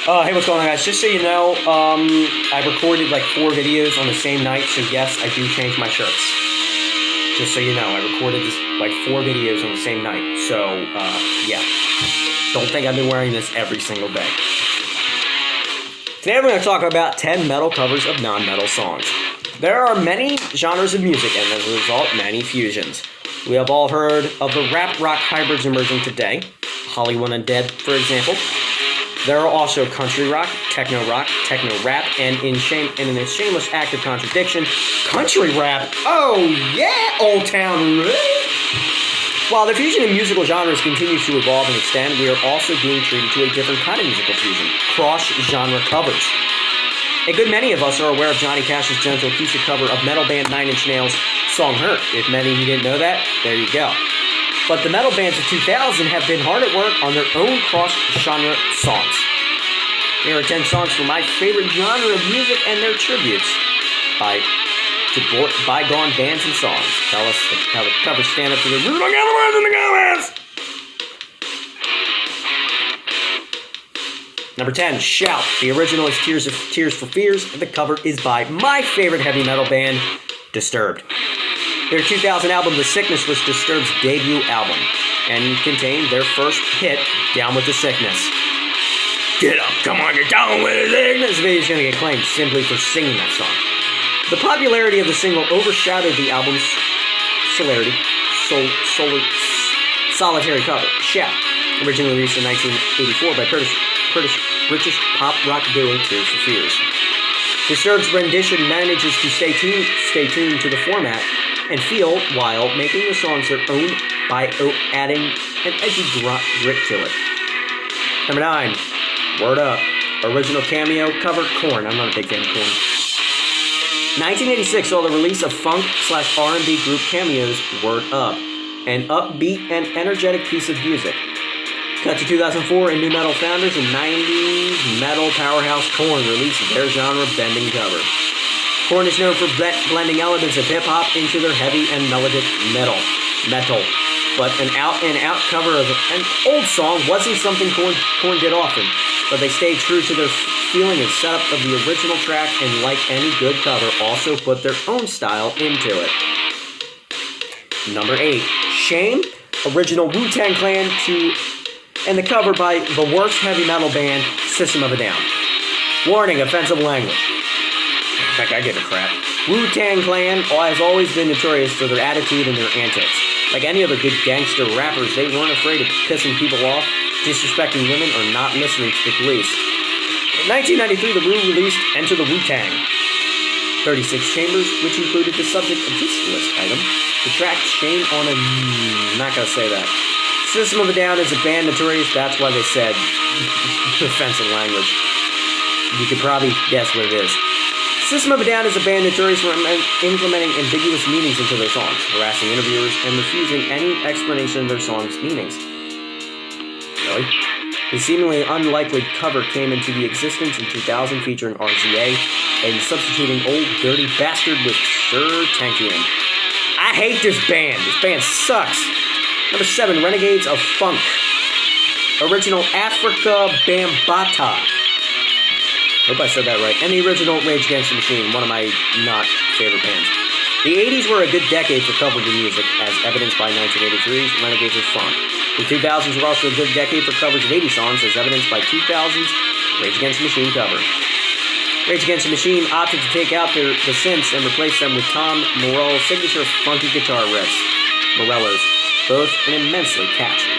Hey, what's going on, guys? Just so you know, I recorded like 4 videos on the same night, so yes, I do change my shirts. Just so you know, I recorded like 4 videos on the same night, so, yeah. Don't think I've been wearing this every single day. Today we're going to talk about 10 metal covers of non-metal songs. There are many genres of music, and as a result, many fusions. We have all heard of the rap-rock hybrids emerging today, Hollywood Undead, for example. There are also country rock, techno rap, and in a shameless act of contradiction, country rap. Oh yeah, Old Town Road. While the fusion in musical genres continues to evolve and extend, we are also being treated to a different kind of musical fusion, cross-genre covers. A good many of us are aware of Johnny Cash's gentle acoustic cover of metal band Nine Inch Nails' song Hurt. If many of you didn't know that, there you go. But the metal bands of 2000 have been hard at work on their own cross-genre songs. Here are 10 songs from my favorite genre of music and their tributes to bygone bands and songs. Tell us how the covers stand up to the original words in the comments! Number 10, Shout. The original is Tears for Fears. The cover is by my favorite heavy metal band, Disturbed. Their 2000 album, The Sickness, was Disturbed's debut album and contained their first hit, Down with the Sickness. Get up, come on, you're down with the sickness! This video is going to get claimed simply for singing that song. The popularity of the single overshadowed the album's solitary cover, Shout, originally released in 1984 by British pop rock duo Tears for Fears. Disturbed's rendition manages to stay tuned to the format and feel while making the songs their own by adding an edgy grit to it. Number 9, Word Up. Original cameo cover, Korn. I'm not a big fan of Korn. 1986 saw the release of funk/R&B group Cameo's Word Up, an upbeat and energetic piece of music. Cut to 2004, and new metal founders and 90s metal powerhouse Korn released their genre-bending cover. Korn is known for blending elements of hip-hop into their heavy and melodic metal. But an out-and-out cover of an old song wasn't something Korn did often, but they stayed true to their feeling and setup of the original track, and like any good cover, also put their own style into it. Number 8, Shame. Original Wu-Tang Clan and the cover by the worst heavy metal band, System of a Down. Warning, offensive language. In fact, I give a crap. Wu-Tang Clan has always been notorious for their attitude and their antics. Like any other good gangster rappers, they weren't afraid of pissing people off, disrespecting women, or not listening to the police. In 1993, the Wu released Enter the Wu-Tang. 36 chambers, which included the subject of this list item. The track Shame on a... not gonna say that. System of a Down is a band notorious, that's why they said offensive language. You could probably guess what it is. System of a Down is a band notorious for implementing ambiguous meanings into their songs, harassing interviewers, and refusing any explanation of their songs' meanings. Really? The seemingly unlikely cover came into the existence in 2000 featuring RZA and substituting Old Dirty Bastard with Sir Tankian. I hate this band. This band sucks. Number 7, Renegades of Funk. Original Africa Bambaataa. Hope I said that right. And the original Rage Against the Machine, one of my not favorite bands. The 80s were a good decade for cover music, as evidenced by 1983's Renegades of Funk. The 2000s were also a good decade for covers of 80 songs, as evidenced by 2000's Rage Against the Machine cover. Rage Against the Machine opted to take out the synths and replace them with Tom Morello's signature funky guitar riffs. Morello's. Both an immensely catchy.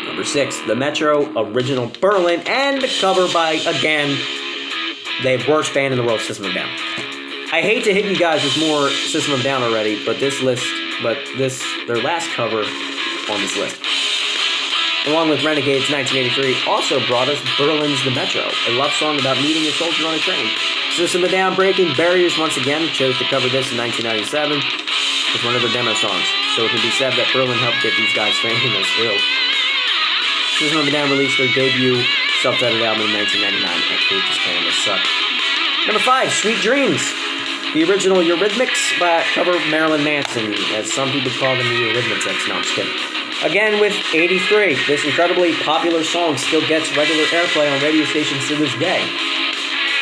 Number 6, The Metro, original Berlin, and the cover by, again, the worst band in the world, System of a Down. I hate to hit you guys with more System of a Down already, but their last cover on this list, along with Renegade's 1983, also brought us Berlin's The Metro, a love song about meeting a soldier on a train. System of a Down breaking barriers once again, chose to cover this in 1997 with one of their demo songs, so it can be said that Berlin helped get these guys famous, too. System of a Down released their debut self-titled album in 1999. I hate this band, they suck. Number 5, Sweet Dreams. The original Eurythmics by cover Marilyn Manson, as some people call them the Eurythmics. No, I'm just kidding. Again with 83, this incredibly popular song still gets regular airplay on radio stations to this day.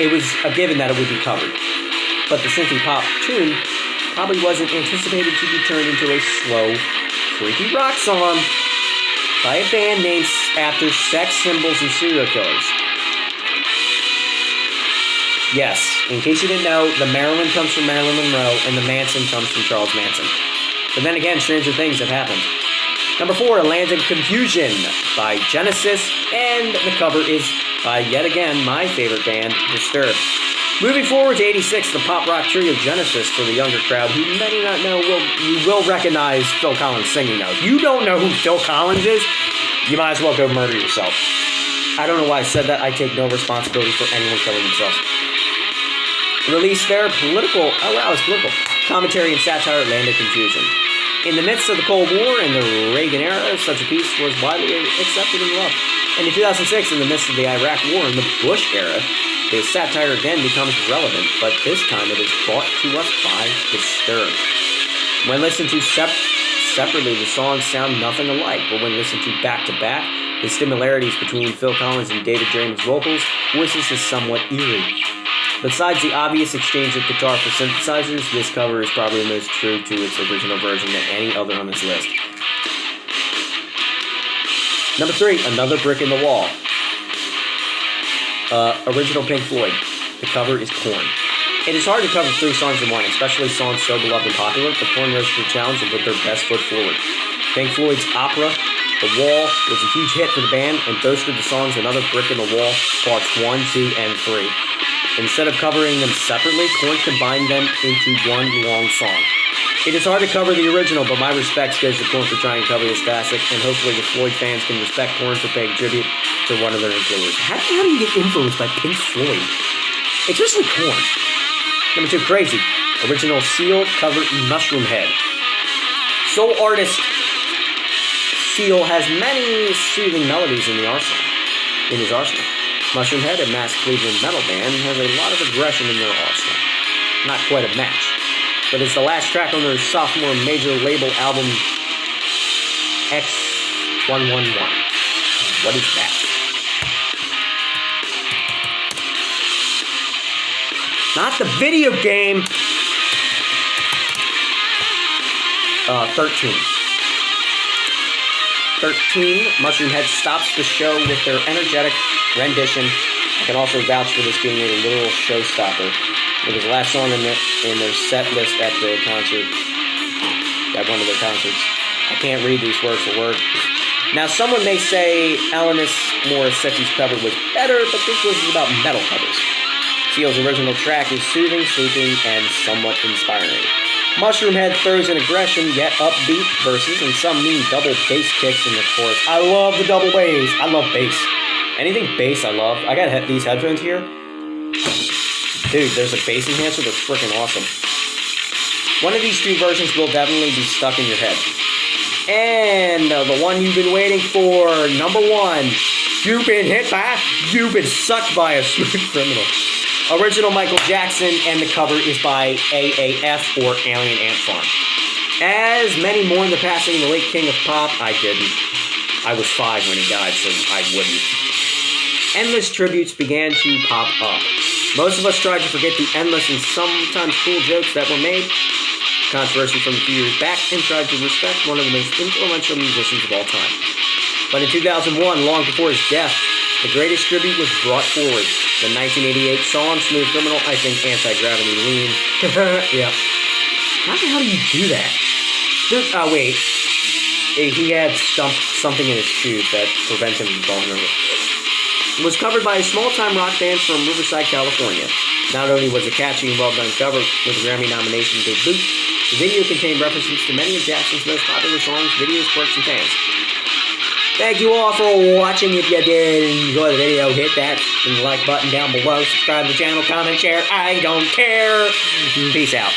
It was a given that it would be covered, but the synthy pop tune probably wasn't anticipated to be turned into a slow, freaky rock song by a band named after sex symbols and serial killers. Yes, in case you didn't know, the Marilyn comes from Marilyn Monroe and the Manson comes from Charles Manson. But then again, stranger things have happened. Number 4, Land of Confusion by Genesis, and the cover is by, yet again, my favorite band, Disturbed. Moving forward to 86, the pop rock trio Genesis, for the younger crowd who may not know, you will recognize Phil Collins singing though. If you don't know who Phil Collins is, you might as well go murder yourself. I don't know why I said that. I take no responsibility for anyone killing themselves. Released their political commentary and satire, Land of Confusion. In the midst of the Cold War and the Reagan era, such a piece was widely accepted and loved. And in 2006, in the midst of the Iraq War and the Bush era, the satire again becomes relevant, but this time it is brought to us by Disturbed. When listened to separately, the songs sound nothing alike, but when listened to back, the similarities between Phil Collins and David Draymond's vocals, voices is somewhat eerie. Besides the obvious exchange of guitar for synthesizers, this cover is probably the most true to its original version than any other on this list. Number 3, Another Brick in the Wall. Original Pink Floyd. The cover is Korn. It is hard to cover 3 songs in one, especially songs so beloved and popular, but Korn rose to the challenge and put their best foot forward. Pink Floyd's opera, The Wall, was a huge hit for the band and boasted the songs Another Brick in the Wall, parts 1, 2, and 3. Instead of covering them separately, Korn combined them into one long song. It is hard to cover the original, but my respects goes to Korn for trying to cover this classic, and hopefully the Floyd fans can respect Korn for paying tribute to one of their influences. How do you get influenced by Pink Floyd? Especially Korn. Number 2, Crazy. Original Seal, cover Mushroom Head. Soul artist Seal has many soothing melodies in his arsenal. Mushroom Head, a mass Cleveland metal band, has a lot of aggression in their arsenal. Not quite a match, but it's the last track on their sophomore major label album, X111. What is that? Not the video game. 13. 13, Mushroom Head stops the show with their energetic rendition. I can also vouch for this being a literal showstopper. It was the last song in their set list at the concert, at one of their concerts. I can't read these word for word. Now, someone may say Alanis Morissette's cover was better, but this was about metal covers. Seal's original track is soothing, sweeping, and somewhat inspiring. Mushroom Head throws in aggression, yet upbeat verses, and some mean double bass kicks in the chorus. I love the double bass. I love bass. Anything bass, I love. I got these headphones here. Dude, there's a bass enhancer that's freaking awesome. One of these 2 versions will definitely be stuck in your head. And the one you've been waiting for, number 1. You've been sucked by a smooth criminal. Original Michael Jackson, and the cover is by AAF, or Alien Ant Farm. As many mourn the passing of the late king of pop, I didn't. I was 5 when he died, so I wouldn't. Endless tributes began to pop up. Most of us tried to forget the endless and sometimes cruel jokes that were made, controversy from a few years back, and tried to respect one of the most influential musicians of all time. But in 2001, long before his death, the greatest tribute was brought forward. The 1988 song, Smooth Criminal, I think Anti-Gravity Lean. Yeah. How the hell do you do that? Oh, wait. He had something in his shoes that prevents him from falling over. It was covered by a small-time rock band from Riverside, California. Not only was it a catchy and well-done cover with a Grammy nomination to boot, the video contained references to many of Jackson's most popular songs, videos, quirks, and fans. Thank you all for watching. If you did enjoy the video, hit that like button down below. Subscribe to the channel, comment, share. I don't care. Peace out.